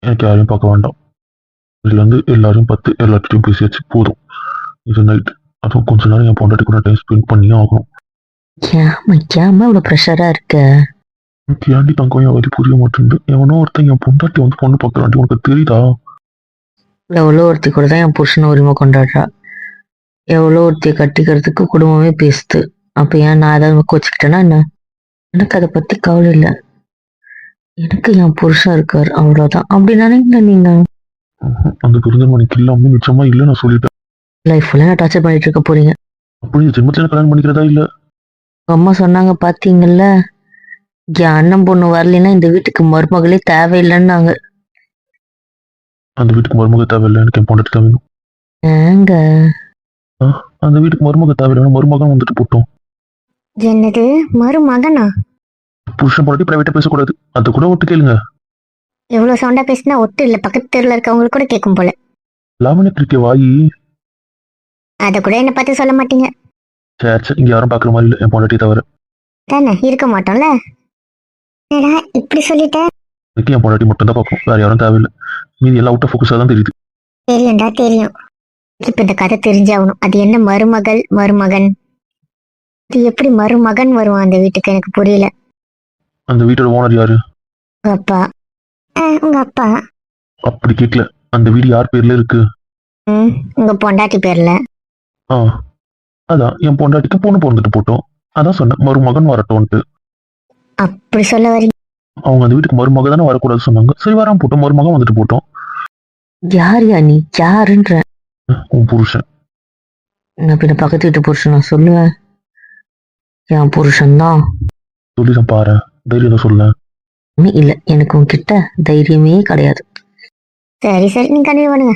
எனக்கு யாரையும் பார்க்க வேண்டாம். இதுல இருந்து எல்லாரையும் பார்த்து எல்லார்கிட்டையும் பேசியாச்சு போதும். இது நைட். அதுவும் கொஞ்ச நேரம் என் பொண்டாட்டி கூட டைம் ஸ்பெண்ட் பண்ணியே ஆகணும். ஏமா ஏமா இவ்வளவு ப்ரெஷரா இருக்க? எனக்கு ஏன்டி தங்கம் என் வழி புரிய மாட்டேங்குது. எவனோ ஒருத்தன் என் பொண்டாட்டி வந்து பொண்ணு பார்க்கறான்டி. உனக்கு தெரியுதா? எவ்வளோ ஒருத்தி கூட தான் என் புருஷன் உரிமை கொண்டாடுறா. எவ்வளோ ஒருத்தியை கட்டிக்கிறதுக்கு குடும்பமே பேசுது. அப்ப ஏன் நான் ஏதாவது கோச்சிக்கிட்டேன்னா என்ன? எனக்கு அதை பத்தி கவலை இல்லை. எனக்கு என் புருஷன் இருக்காரு, அவ்வளவுதான். அப்படி நினைக்கல நீங்க. அந்த பெருந்தன்மணிக்கு இல்லாம நிச்சயமா இல்லை நான் சொல்லிட்டேன். லைஃப் ஃபுல்லா நான் டார்ச்சர் பண்ணிட்டு இருக்க போறீங்க. அப்படி இந்த ஜென்மத்துல கல்யாணம் பண்ணிக்கிறதா இல்ல? உங்க அம்மா சொன்னாங்க பாத்தீங்கல்ல, என் அண்ணன் பொண்ணு வரலைன்னா இந்த வீட்டுக்கு மருமகளே தேவையில்லைன்னாங்க. அந்த வீட்டுக்கு மருமக தேவையில்லை, எனக்கு என் பொண்டாட்டி தான் வேணும். ஏங்க? அந்த வீட்டுக்கு மருமக தேவையில்லை, மருமகன் வந்துட்டு போட்டோம். என்னது மருமகனா? புருஷன் பொண்டாட்டி பிரைவேட்டா பேசக்கூடாது. அதை கூட ஒட்டு கேளுங்க. எவ்வளவு சவுண்டா பேசினா ஒட்டு இல்ல, பக்கத்து தெருல இருக்கவங்களுக்கு கூட கேட்கும் போல. லாவணி இருக்க வாயி. அத கூட என்ன பார்த்து சொல்ல மாட்டீங்க சரி இங்க யாரும் பாக்குற மாதிரி இல்லை என் பொண்டாட்டி தவிர. தானே? இருக்க மாட்டோம்ல. ஏடா இப்படி சொல்லிட்ட? எனக்கு என் பொண்டாட்டி மட்டும் தான் பார்க்கணும், வேற யாரும் தேவையில்லை. மீதி எல்லாம் அவுட் ஆஃப் ஃபோக்கஸா தான் தெரியுது. தெரியும்டா தெரியும். இப்ப இந்த கதை தெரிஞ்சாகணும். அது என்ன மருமகள் மருமகன்? இது எப்படி மருமகன் வருவான் அந்த வீட்டுக்கு? எனக்கு புரியல. அந்த வீட்டோட ஓனர் யாரு? உங்க அப்பா. உங்க அப்பா? அப்படி கேட்கல. அந்த வீடு யார் பேர்ல இருக்கு? உங்க பொண்டாட்டி பேர்ல. அதான் என் பொண்டாட்டிக்கு பொண்ணு பிறந்துட்டு போட்டோம். அதான் சொன்னேன் மருமகன் வரட்டும்ட்டு. அப்படி சொல்ல வரீங்க? அவங்க அந்த வீட்டுக்கு மருமக தானே வரக்கூடாது சொன்னாங்க. சரி வராம போட்டோம், மருமகன் வந்துட்டு போட்டோம். யார் நீ? யாருன்ற? உன் புருஷன். நான் பின்ன பக்கத்து வீட்டு புருஷன் நான் சொல்லுவேன். என் புருஷன்தான். சொல்லி தான் பாரு, தைரியம் தான் சொல்ல. இல்ல, எனக்கு உன்கிட்ட தைரியமே கிடையாது. சரி சரி, நீங்க கண்டினியூ பண்ணுங்க.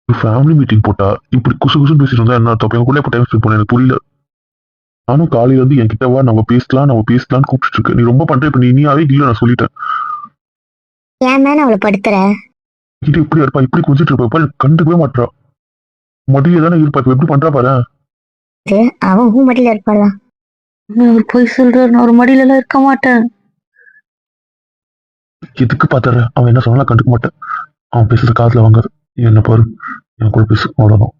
ஃபேமிலி மீட்டிங் போட்டா இப்படி குசு குசுன்னு பேசிட்டு இருந்தா என்ன அர்த்தம்? என் கூட எப்போ டைம் ஸ்பெண்ட் பண்ண எனக்கு புரியல. நானும் காலையில இருந்து என்கிட்ட வா நம்ம பேசலாம்னு கூப்பிட்டு இருக்க. நீ ரொம்ப பண்ற. இப்ப நீயாவே இல்ல, நான் சொல்லிட்டேன். ஏன் மேல அவளை படுத்துற? கிட்ட இப்படி இருப்பா, இப்படி குஞ்சிட்டு இருப்பா, கண்டுக்கவே மாட்டா. மடியில தானே இருப்பா, இப்ப எப்படி பண்றா பாரு. அவன் ஊ மடியில இருப்பாளா? அவர் போய் சொல்றாரு, நான் ஒரு மடியில எல்லாம் இருக்க மாட்டேன். எதுக்கு பாத்துற? அவன் என்ன சொன்னாலும் கண்டுக்க மாட்டேன். அவன் பேசுறது காதுல வாங்காது. என்ன பாரு, என் கூட பேசு, அவ்வளவுதான்.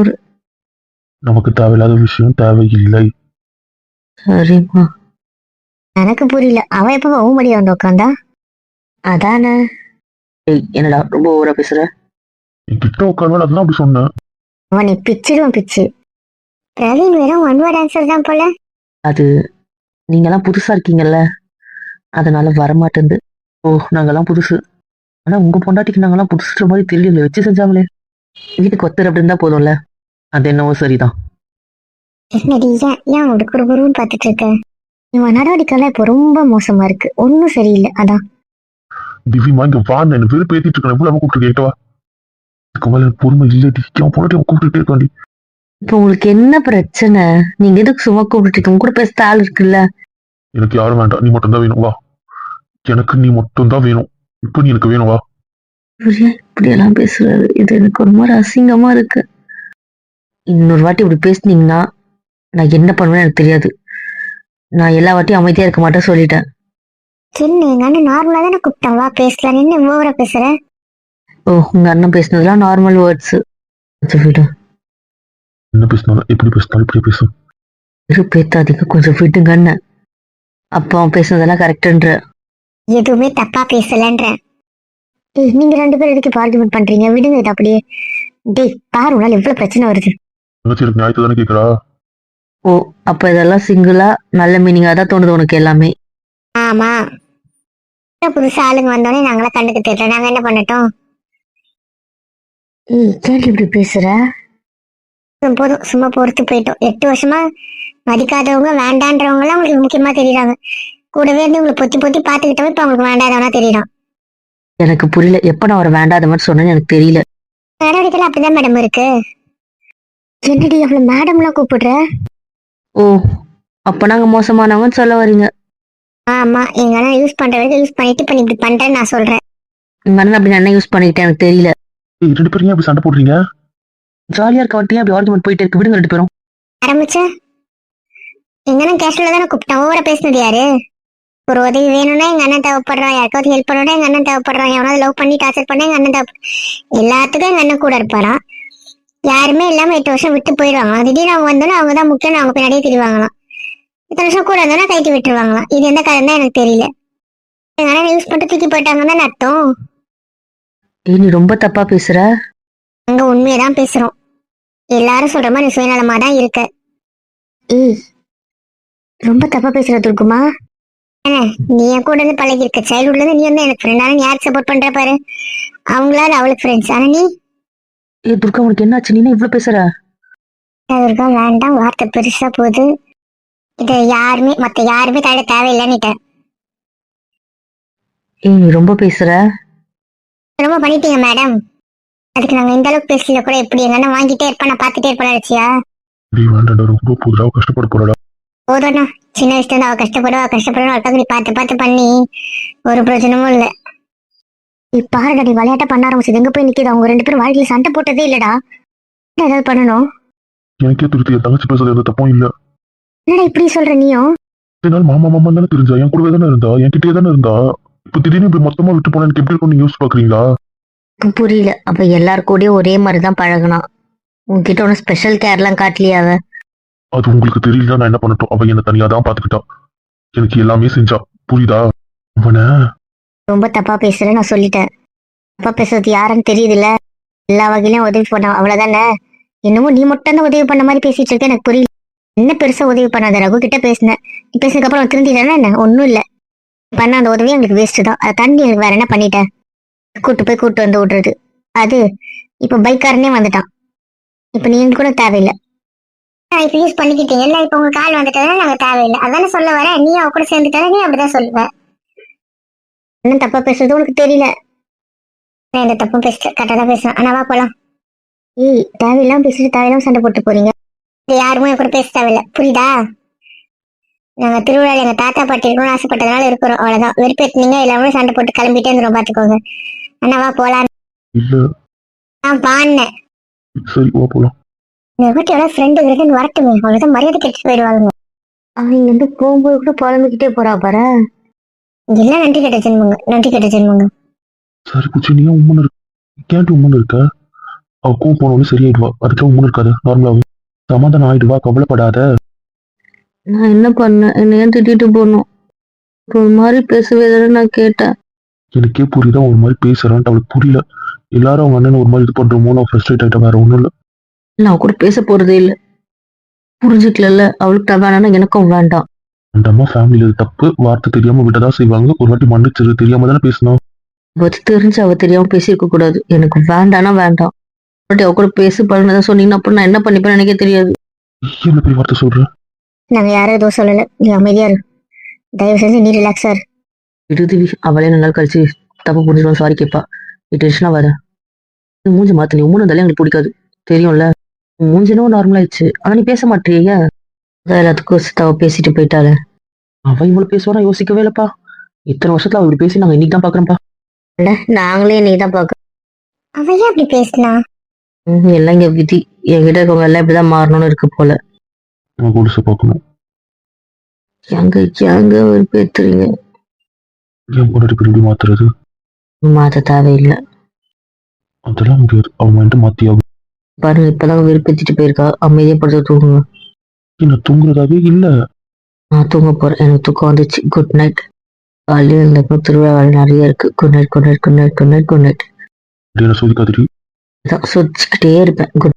ஒரு நமக்கு தேவையில்லாத விஷயம் தேவையில்லை. சரிம்மா. எனக்கு புரியல, அவ எப்ப ஊ மடியில வந்து உட்காந்தா? அதானே. என்னடா ரொம்ப ஓவரா பேசுற? என்கிட்ட உட்காருவேன், அதெல்லாம் அப்படி சொன்னேன். அவன் நீ பிச்சிடுவான் பிச்சு. பிரவீன் வெறும் ஒன் வேர்ட் ஆன்சர் தான் போல. அது நீங்கெல்லாம் புதுசா இருக்கீங்கல்ல, அதனால வரமாட்டேங்குது. ஓ, நாங்கெல்லாம் புதுசு. ஆனா உங்க பொண்டாட்டிக்கு நாங்கெல்லாம் புதுசுன்ற மாதிரி தெரியல, வச்சு செஞ்சாங்களே. வீட்டுக்கு ஒத்தர் அப்படி இருந்தா போதும்ல. அது என்னவோ சரிதான். என்னடி ஏன் அவனுக்கு குறுகுறுன்னு பாத்துட்டு இருக்க? இவன் நடவடிக்கைலாம் இப்போ ரொம்ப மோசமா இருக்கு, ஒன்னும் சரியில்லை. அதான் திவ்யமா இங்க வா, என்ன வெறும் பேத்திட்டு இருக்கேன். எவ்வளவு கூப்பிட்டு கேட்டவா? இதுக்கு மேல எனக்கு பொறுமை இல்லடி. அவன் பொண்டாட்டி அவன் கூப்பிட்டுட்டே இருக்காண்டி. இப்போ உங்களுக்கு என்ன பிரச்சனை? நீங்க எதுக்கு சும்மா கூப்பிட்டு உங்க கூட பேச ஆள் இருக்குல்ல? எனக்கு யாரும் வேண்டாம், நீ மட்டும் தான் வேணும், வா. எனக்கு நீ மட்டும் தான் வேணும். இப்போ நீ எனக்கு வேணும், வா. இப்படி எல்லாம் பேசுறாரு, இது எனக்கு ஒரு மாதிரி அசிங்கமா இருக்கு. இன்னொரு வாட்டி இப்படி பேசுனீங்கன்னா நான் என்ன பண்ணுவேன்னு எனக்கு தெரியாது. நான் எல்லா வாட்டியும் அமைதியா இருக்க மாட்டேன் சொல்லிட்டேன். சின்ன எங்க அண்ணன் நார்மலா தானே கூப்பிட்டான், வா பேசலாம். என்ன ஓவரா பேசுற? ஓ, உங்க அண்ணன் பேசுனதுலாம் நார்மல் வேர்ட்ஸ். என்ன பேசினாலும் எப்படி பேசினாலும் இப்படி பேசும். பேத்தாதீங்க, கொஞ்சம் விடுங்க அண்ணன். அப்போ அவன் பேசுனதெல்லாம் கரெக்டுன்ற. எதுவுமே தப்பா பேசலன்ற. நீங்க ரெண்டு பேரும் எதுக்கு ஆர்குமெண்ட் பண்றீங்க? விடுங்க இது அப்படியே. டேய் பாரு, உன்னால எவ்வளவு பிரச்சனை வருது. எனக்கு நியாயத்தை தானே கேட்கறா. ஓ, அப்ப இதெல்லாம் சிங்கிளா நல்ல மீனிங்கா தான் தோணுது உனக்கு எல்லாமே. ஆமா, புதுசா ஆளுங்க வந்தோடனே நாங்களாம் கண்டுக்கு தெரியல, நாங்க என்ன பண்ணட்டும்? கேள்வி இப்படி பேசுற? போதும், சும்மா பொறுத்து போயிட்டோம். 8 வருஷமா மதிக்காதவங்க வேண்டான்றவங்க எல்லாம் உங்களுக்கு முக்கியமா தெரியுறாங்க. கூடவே இருந்து உங்களுக்கு பொத்தி பொத்தி பாத்துக்கிட்டவங்க இப்ப உங்களுக்கு வேண்டாதவனா தெரியுறான். எனக்கு புரியல, எப்ப நான் ஒரு வேண்டாத மாதிரி சொன்னேன்னு எனக்கு தெரியல. நடவடிக்கையில அப்படிதான் மேடம் இருக்கு. என்னடி அவ்வளவு மேடம் எல்லாம் கூப்பிடுற? ஓ, அப்ப நாங்க மோசமானவங்கன்னு சொல்ல வரீங்க? ஆமா, எங்க அண்ணன் யூஸ் பண்ற வரைக்கும் யூஸ் பண்ணிட்டு இப்ப நீ இப்படி பண்றேன்னு நான் சொல்றேன். உங்க அண்ணன் அப்படி நான் யூஸ் பண்ணிக்கிட்டேன் எனக்கு தெரியல. ரெண்டு பேரும் அப்படி சண்டை போடுறீங்க? ஜாலியா இருக்க வட்டியா அப்படி ஆர்குமெண்ட் போயிட்டு இருக்கு, விடுங்க ரெண்டு பேரும். ஆரம்பிச்ச எங்க அண்ணன் கேஷுவலா தானே கூப்பிட்டான், ஓவரா பேசினது யாரு? ஒரு உதவி வேணும்னா எங்க அண்ணன் தேவைப்படுறான், யாருக்காவது ஹெல்ப் பண்ணணும்னா எங்க அண்ணன் தேவைப்படுறான், எவனாவது லவ் பண்ணி டார்ச்சர் பண்ண எங்க அண்ணன் எல்லாத்துக்கும் எங்க அண்ணன் கூட இருப்பாராம். யாருமே இல்லாம 8 வருஷம் விட்டு போயிடுவாங்க. திடீர்னு அவங்க வந்தோன்னா அவங்க தான் முக்கியம், அவங்க பின்னாடியே திரிவாங்களாம். இத்தனை வருஷம் கூட இருந்தோன்னா கைட்டு விட்டுருவாங்களாம். இது எந்த கதை தான் எனக்கு தெரியல. எங்க அண்ணன் யூஸ் பண்ணிட்டு தூக்கி போயிட்டாங்கன்னு தானே அர்த்தம். நீ ரொம்ப தப்பா பேசுற. அங்க உண்மையதான் பேசுறோம். எல்லாரும் சொல்ற மாதிரி சுயநலமா தான் இருக்க. ரொம்ப தப்பா பேசுற துர்க்குமா. நீ என் கூட இருந்து பழகி இருக்க, சைல்ட்ஹுட்ல இருந்து நீ வந்து எனக்கு ஃப்ரெண்ட். ஆனா நீ யாருக்கு சப்போர்ட் பண்ற பாரு, அவங்களால அவளுக்கு ஃப்ரெண்ட்ஸ். ஆனா நீ துர்கா, உனக்கு என்ன ஆச்சு? நீ இவ்வளவு பேசுற? துர்கா வேண்டாம், வார்த்தை பெருசா போகுது. இத யாருமே மத்த யாருமே தட தேவையில்லைன்னு. நீ ரொம்ப பேசுற. ரொம்ப பண்ணிட்டீங்க மேடம். அதுக்கு நாங்க இந்த அளவுக்கு பேசல கூட எப்படி எங்க அண்ணன் வாங்கிட்டே இருப்பா, நான் பாத்துட்டே இருப்பேன் நினைச்சியா? ரொம்ப புதுடா, கஷ்டப்பட போறடா. போதும்ண்ணா, சின்ன வயசுல இருந்து அவ கஷ்டப்படுவா நீ பார்த்து பார்த்து பண்ணி ஒரு பிரச்சனமும் இல்ல. பாருடா, நீ விளையாட்ட பண்ண ஆரம்பிச்சது எங்க போய் நிக்குது? அவங்க 2 பேரும் வாழ்க்கையில சண்டை போட்டதே இல்லடா. ஏதாவது பண்ணணும். எனக்கே திருத்தி தங்கச்சி பேசுறது எந்த தப்பும் இல்ல. என்னடா இப்படி சொல்ற நீயும்? மாமா மாமா தானே தெரிஞ்சா, என் கூடவே தானே இருந்தா, என்கிட்டயே தானே இருந்தா. இப்ப திடீர்னு இப்படி மொத்தமா விட்டு போனா எனக்கு எப்படி இருக்கும், நீங்க யோசிச்சு பாக்குறீங்களா? புரியல. அப்ப எல்லாரு கூடயும் ஒரே மாதிரிதான் பழகணும். உன்கிட்ட ஒன்னும் ஸ்பெஷல் கேர் எல்லாம் காட்டலையா அவ? அது உங்களுக்கு தெரியல, நான் என்ன பண்ணட்டும்? அவ என்ன தனியா தான் பாத்துக்கிட்டா, எனக்கு எல்லாமே செஞ்சா. புரியுதா? அவன ரொம்ப தப்பா பேசுற, நான் சொல்லிட்டேன். தப்பா பேசுறது யாருன்னு தெரியுதுல்ல. எல்லா வகையிலும் உதவி பண்ண அவ்வளவுதானே. என்னமோ நீ மட்டும் தான் உதவி பண்ண மாதிரி பேசிட்டு இருக்க, எனக்கு புரியல. என்ன பெருசா உதவி பண்ணாத, ரகு கிட்ட பேசினேன். நீ பேசினதுக்கு அப்புறம் திருந்திட்டேன்னா என்ன? ஒன்னும் இல்ல. பண்ண அந்த உதவி எங்களுக்கு வேஸ்ட் தான். அதை தாண்டி எனக்கு வேற என்ன பண்ணிட்டேன்? கூட்டு வந்து விடுறது அது. இப்ப பைக்காரனே வந்துட்டான். இப்ப நீ கூட தேவையில்லை. இப்ப யூஸ் பண்ணிக்கிட்டீங்கல்ல, இப்ப உங்க கால் வந்துட்டதால நாங்க தேவையில்லை அதானே சொல்ல வரேன். நீ அவ கூட சேர்ந்துட்டாலும் நீ அப்படிதான் சொல்லுவ. என்ன தப்பா பேசுறது உனக்கு தெரியல. நான் எந்த தப்பும் பேசல, கரெக்டா தான் பேசுறேன். ஆனா வா போலாம். ஏய், தேவையில்லாம பேசிட்டு தேவையில்லாம சண்டை போட்டு போறீங்க. இது யாருமே என் கூட பேச தேவையில்ல, புரியுதா? நாங்க திருவிழால எங்க தாத்தா பாட்டி இருக்கணும்னு ஆசைப்பட்டதுனால இருக்கிறோம், அவ்வளவுதான். வெறுப்பேத்துனீங்க எல்லாமே சண்டை போட்டு கிளம்பிட்டே இருந்துரும், பாத்துக்கோங்க. அண்ணா வா போலாம். இல்ல நான் பான்னேன். சரி வா போலாம். இந்த வாட்டி எவ்வளவு ஃப்ரெண்டு வரட்டுமே, அவ்வளவுதான் மரியாதை கெட்டு போயிடுவாங்க. அவங்க வந்து போகும்போது கூட பழந்துகிட்டே போறா பாரு. எல்லாம் நன்றி கெட்ட ஜென்மங்க, நன்றி கெட்ட ஜென்மங்க. சரி பூச்சி, நீ ஏன் உம்மன் இருக்க? கேட்டு உம்மன் இருக்க? அவ கோவம் போனவொடனே சரியாயிடுவா. அதுக்கெல்லாம் உம்மன் இருக்காது, நார்மலாவே சமாதானம் ஆயிடுவா, கவலைப்படாத. நான் என்ன பண்ணேன்? என்ன ஏன் திட்டிட்டு போனோம்? ஒரு மாதிரி பேசவே தானே நான் கேட்டேன். எனக்கே புரியுதா ஒரு மாதிரி பேசுறான்ட்டு. அவளுக்கு புரியல. எல்லாரும் அவங்க அண்ணன் ஒரு மாதிரி இது பண்றோமோ, நான் ஃப்ரஸ்ட்ரேட் ஆயிட்டேன், வேற ஒண்ணும் இல்ல. நான் கூட பேச போறதே இல்லை. புரிஞ்சுக்கல. அவளுக்கு தான் வேணாம்னா எனக்கும் வேண்டாம். அந்த அம்மா ஃபேமிலியில இது தப்பு, வார்த்தை தெரியாம விட்டதான் செய்வாங்க. ஒரு வாட்டி மன்னிச்சிரு, தெரியாம தானே பேசணும். பத்தி தெரிஞ்சு அவ தெரியாம பேசியிருக்க கூடாது. எனக்கு வேண்டாம்னா வேண்டாம். பட் அவ கூட பேசி பழனதான் சொன்னீங்கன்னா அப்புறம் நான் என்ன பண்ணிப்பேன்னு எனக்கே தெரியாது. என்ன பெரிய வார்த்தை சொல்ற? நாங்க யாரும் எதுவும் சொல்லல, நீ அமைதியா இரு. தயவு செஞ்சு நீ ரிலாக்ஸா இரு. இறுதி அவளே 2 நாள் கழிச்சு தப்பு புரிஞ்சுக்கணும், சாரி கேட்பா. நீ டென்ஷனா வர. நீ மூஞ்சி மாத்து. நீ உம்மன் இருந்தாலே எங்களுக்கு பிடிக்காது, தெரியும்ல. மூஞ்சினும் நார்மல் ஆயிடுச்சு, ஆனா நீ பேச மாட்டியா? அதான் எல்லாத்துக்கும் அவ பேசிட்டு போயிட்டாளே. அவ இவ்வளவு பேசுவானா யோசிக்கவே இல்லப்பா. இத்தனை வருஷத்துல அவ இப்படி பேசி நாங்க இன்னைக்கு தான் பாக்குறோம்ப்பா. நாங்களே இன்னைக்கு தான் பாக்குறோம். அவ ஏன் அப்படி பேசினா? எல்லாம் இங்க விதி. என்கிட்ட இருக்கவங்க எல்லாம் இப்படிதான் மாறணும்னு இருக்கு போல. நம்ம கொலுசை பார்க்கணும். எங்க வெறுப்பேத்துறீங்க? ஏன் பொண்ணு இப்படி மாத்துறது? மாத்த தேவையில்லை. அதெல்லாம் முடியாது, அவன் மைண்ட் மாத்தியாகும். பாருங்க, இப்பதான் வெறுப்பேத்திட்டு போயிருக்கா. அமைதியா படுத்து தூங்குங்க. நான் தூங்குறதாவே இல்ல. நான் தூங்க போறேன், எனக்கு தூக்கம் வந்துச்சு. Good night. காலையில் இருந்தப்போ திருவிழா வேலை நிறைய இருக்கு. Good night, good night, good night, good night, good night. என்ன சோதிக்காதடி. சொச்சிக்கிட்டே இருப்பேன். குட்